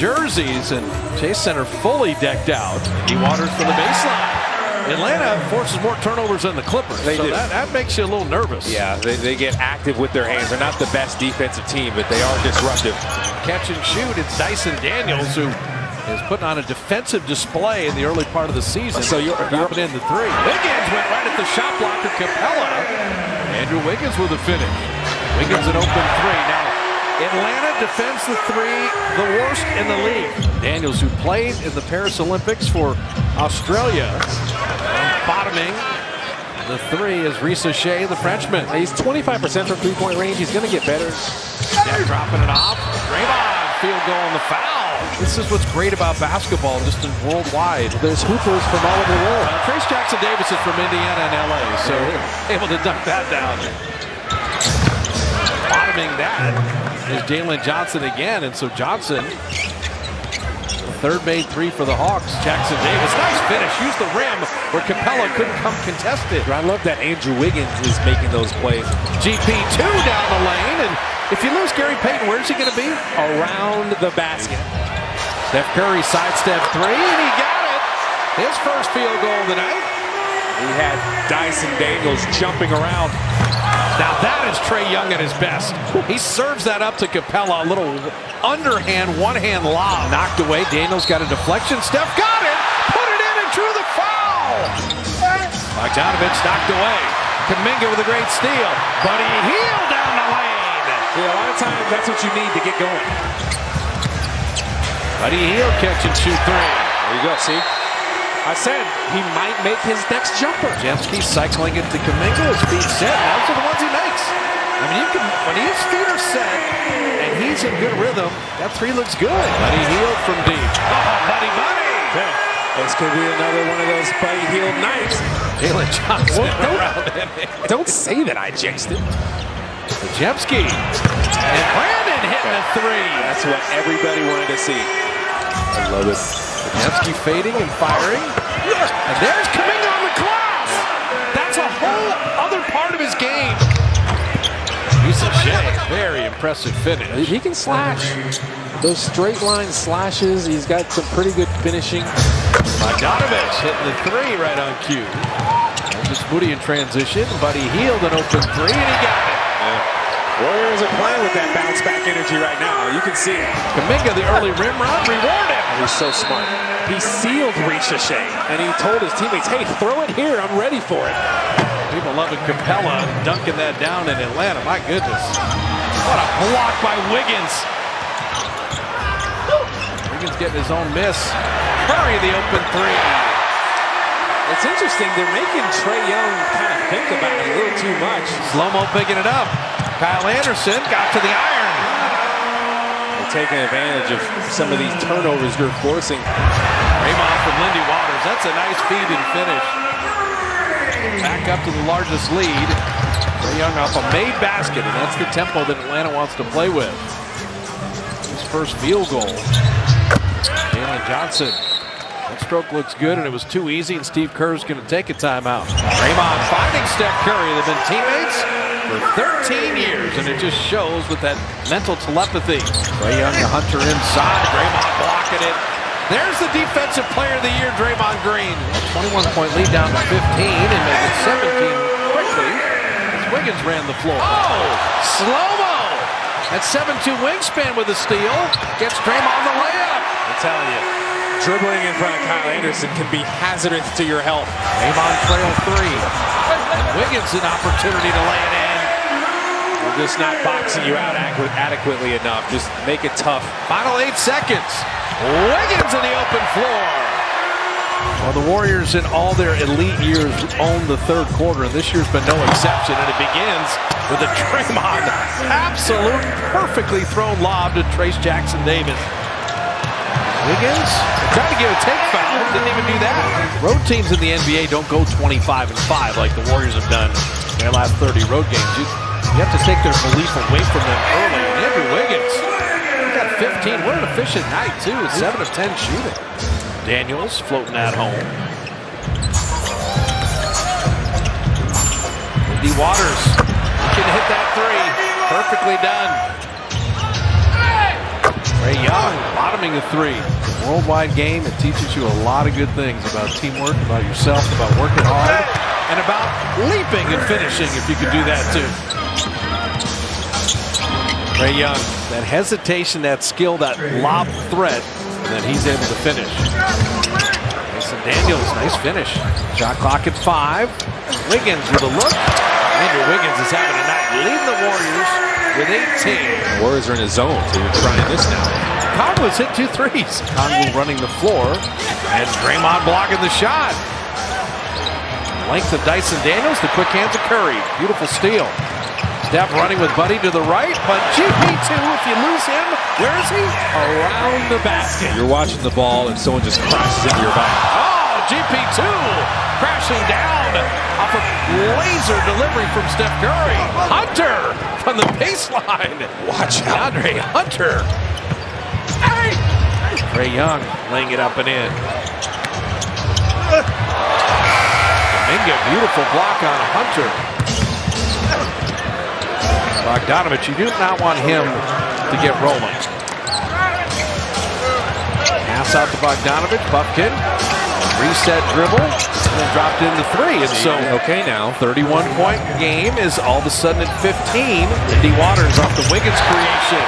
jerseys, and Chase Center fully decked out. He waters for the baseline. Atlanta forces more turnovers than the Clippers, so that makes you a little nervous. Yeah, they get active with their hands. They're not the best defensive team, but they are disruptive. Catch and shoot, it's Dyson Daniels who is putting on a defensive display in the early part of the season. So you're dropping in the three. Wiggins went right at the shot blocker, Capella. Andrew Wiggins with a finish. Wiggins an open three. Now, Atlanta defends the three the worst in the league. Daniels, who played in the Paris Olympics for Australia, bottoming the three is Resumen, the Frenchman. He's 25% from three-point range. He's going to get better. Steph dropping it off. Draymond, field goal on the foul. This is what's great about basketball, just in worldwide. There's hoopers from all over the world. Trace Jackson-Davis is from Indiana and LA, so able to dunk that down. Bottoming that is Jalen Johnson again, and so Johnson, the third made three for the Hawks. Jackson-Davis, nice finish, used the rim where Capella couldn't come contested. I love that Andrew Wiggins is making those plays. GP2 down the lane, and if you lose Gary Payton, where's he going to be? Around the basket. Steph Curry sidestep three, and he got it. His first field goal of the night. He had Dyson Daniels jumping around. Now that is Trae Young at his best. He serves that up to Capella, a little underhand, one-hand lob. Knocked away, Daniels got a deflection. Steph got it, put it in and drew the foul. Bogdanovich knocked away. Kuminga with a great steal. Buddy Hield down the lane. Yeah, a lot of times that's what you need to get going. Buddy Hield catch and shoot three. There you go, see? I said he might make his next jumper. Jemski cycling it to Kuminga. His feet set. Those are the ones he makes. I mean, you can, when his feet are set and he's in good rhythm, that three looks good. Buddy Hield from deep. Oh, Buddy. Okay. This could be another one of those Buddy Hield nights. Jalen Johnson don't say that I jinxed it. Jemski. And Brandon hitting a three. That's what everybody wanted to see. I love it. Jemski fading and firing. And there's Kuminga on the glass. That's a whole other part of his game. Very impressive finish. He can slash. Those straight line slashes, he's got some pretty good finishing. Bogdanovich hitting the three right on cue. Just Moody in transition. Buddy Hield an open three, and he got it. Warriors are playing with that bounce back energy right now. You can see it. Kuminga, the early rim run, rewarded. He's so smart. He sealed Resumen, and he told his teammates, hey, throw it here. I'm ready for it. People loving Capella dunking that down in Atlanta. My goodness. What a block by Wiggins. Wiggins getting his own miss. Curry the open three. It's interesting. They're making Trae Young kind of think about it a little too much. Slow-mo picking it up. Kyle Anderson got to the iron. They're taking advantage of some of these turnovers you're forcing. Draymond from Lindy Waters. That's a nice feed and finish. Back up to the largest lead. Trae Young off a made basket, and that's the tempo that Atlanta wants to play with. His first field goal. Jalen Johnson. That stroke looks good, and it was too easy, and Steve Kerr's going to take a timeout. Draymond finding Steph Curry. They've been teammates for 13 years, and it just shows with that mental telepathy. Trae Young, the hunter inside. Draymond blocking it. There's the Defensive Player of the Year, Draymond Green. A 21-point lead down to 15 and make it 17 quickly as Wiggins ran the floor. Oh, slow-mo. That 7'2" wingspan with a steal gets Draymond the layup. I'm telling you, dribbling in front of Kyle Anderson can be hazardous to your health. Draymond trail three. And Wiggins an opportunity to lay it in. We're just not boxing you out adequately enough. Just make it tough. Final 8 seconds. Wiggins in the open floor. Well, the Warriors in all their elite years own the third quarter, and this year's been no exception, and it begins with a Draymond absolute perfectly thrown lob to Trace Jackson-Davis. Wiggins tried to give a take foul, didn't even do that. Road teams in the NBA don't go 25-5 like the Warriors have done in their last 30 road games. You have to take their belief away from them early. And Andrew Wiggins, he got 15. What an efficient night, too. 7 of 10 shooting. Daniels floating that home. Lindy Waters, he can hit that three. Perfectly done. Trae Young, bottoming a three. Worldwide game, it teaches you a lot of good things about teamwork, about yourself, about working hard, and about leaping and finishing if you can do that too. Trae Young, that hesitation, that skill, that lob threat, and then he's able to finish. Daniels, nice finish. Shot clock at 5. Wiggins with a look. Andrew Wiggins is having a night, leading the Warriors with 18. The Warriors are in a zone, so you're trying this now. Congo's hit 2 threes. Congo running the floor, and Draymond blocking the shot. Length of Dyson Daniels, the quick hands of Curry. Beautiful steal. Steph running with Buddy to the right, but GP2, if you lose him, where is he? Around the basket. You're watching the ball, and someone just crashes into your back. Oh, GP2 crashing down off a laser delivery from Steph Curry. Hunter from the baseline. Watch out. DeAndre Hunter. Hey! Trae Young laying it up and in. Dominga, beautiful block on Hunter. Bogdanovich, you do not want him to get rolling. Pass out to Bogdanovich, Buffkin, reset dribble, and then dropped into 3. And so, okay, now 31-point game is all of a sudden at 15. Lindy Waters off the Wiggins creation.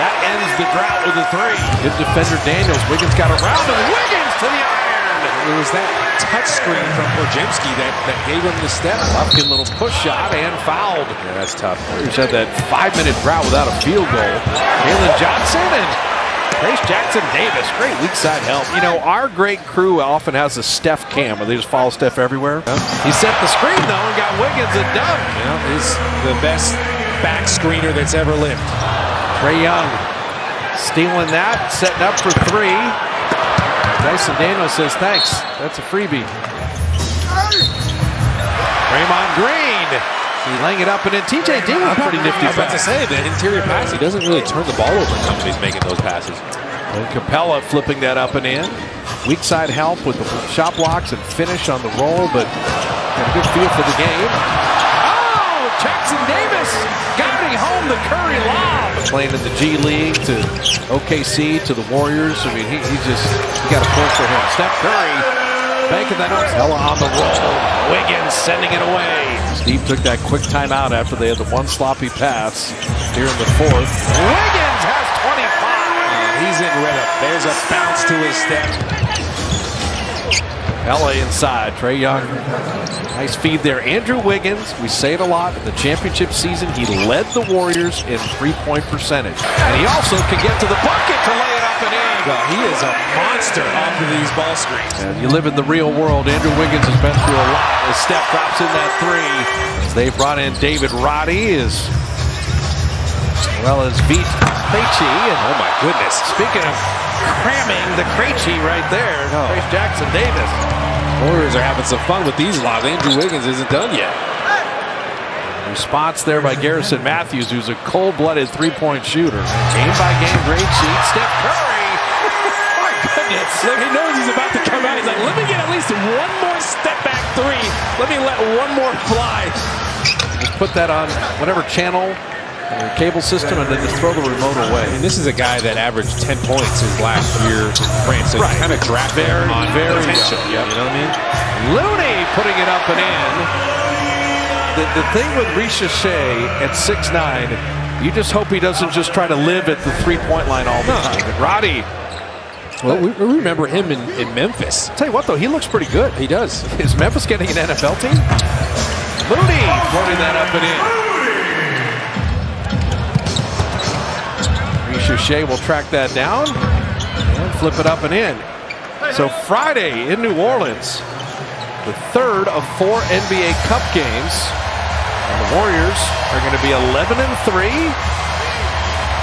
That ends the drought with a 3. Good defender Daniels. Wiggins got around and Wiggins to the iron. It was that touch screen from Podziemski that gave him the step. Buffkin little push shot and fouled. Yeah, that's tough. Warriors had that 5-minute drought without a field goal. Jalen Johnson and Trace Jackson Davis. Great weak side help. You know, our great crew often has a Steph cam where they just follow Steph everywhere. He set the screen though and got Wiggins a dunk. Yeah, he's the best back screener that's ever lived. Trae Young stealing that, setting up for 3. Dyson Daniels says thanks. That's a freebie. Draymond Green. He laying it up and in. TJ D was pretty nifty. I was about to say, the interior pass, he doesn't really turn the ball over when he's making those passes. And Capella flipping that up and in. Weak side help with the shot blocks and finish on the roll, but got a good feel for the game. Oh, Jackson Davis guiding home the Curry lob. Playing in the G League to OKC to the Warriors. I mean, he got a pull for him. Steph Curry banking that up. Hella on the roll. Wiggins sending it away. Steve took that quick timeout after they had the one sloppy pass here in the 4th. Wiggins has 25. He's in rhythm. There's a bounce to his step. LA inside. Trae Young. Nice feed there. Andrew Wiggins, we say it a lot, in the championship season, he led the Warriors in three-point percentage. And he also can get to the bucket to lay it up and in. Well, he is a monster off of these ball screens. And you live in the real world. Andrew Wiggins has been through a lot as Steph drops in that 3. As they brought in David Roddy as well as Vit Krejci. And oh my goodness. Speaking of cramming the Krejci right there, Trace Jackson Davis. Warriors are having some fun with these lobs. Andrew Wiggins isn't done yet. Response there by Garrison Matthews, who's a cold-blooded three-point shooter. Game-by-game grade sheet. Steph Curry. My goodness. Look, he knows he's about to come out. He's like, let me get at least one more step-back 3. Let me let one more fly. Just put that on whatever channel on your cable system and then just throw the remote away. And this is a guy that averaged 10 points his last year in France. So right. Kind of draft him on potential. Yep. You know what I mean? Looney putting it up and in. The thing with Ricochet at 6'9", you just hope he doesn't just try to live at the three-point line all the time. And Roddy. Well, we remember him in Memphis. I'll tell you what, though, he looks pretty good. He does. Is Memphis getting an NFL team? Looney floating that up and in. Ricochet will track that down and flip it up and in. So Friday in New Orleans, the 3rd of 4 NBA Cup games. And the Warriors are going to be 11-3.